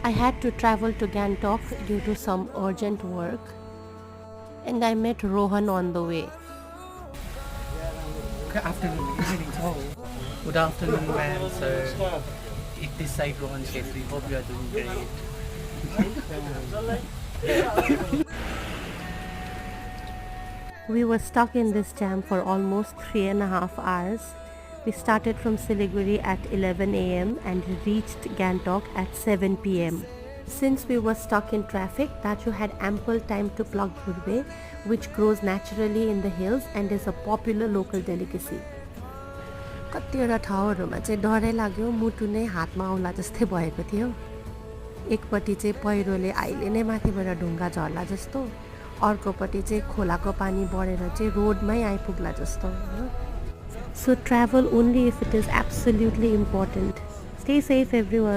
I had to travel to Gangtok due to some urgent work, and I met Rohan on the way. Good afternoon, evening. So, good afternoon, ma'am, sir. It this side Rohan Shetty. Hope you are doing great. We were stuck in this jam for almost 3.5 hours. We started from Siliguri at 11 a.m. and reached Gangtok at 7 p.m. Since we were stuck in traffic, Daju had ample time to pluck gurbe, which grows naturally in the hills and is a popular local delicacy. कतिवटा ठाउँहरूमा चाहिँ डरै लाग्यो, मुटु नै हातमा आउला जस्तै भएको थियो। एकपट्टि चाहिँ पहिरोले अहिले नै माथिबाट ढुङ्गा झर्ला जस्तो, अर्कोपट्टि चाहिँ खोलाको पानी बढेर चाहिँ रोडमै आइपुग्ला जस्तो होइन। So travel only if it is absolutely important. Stay safe everyone.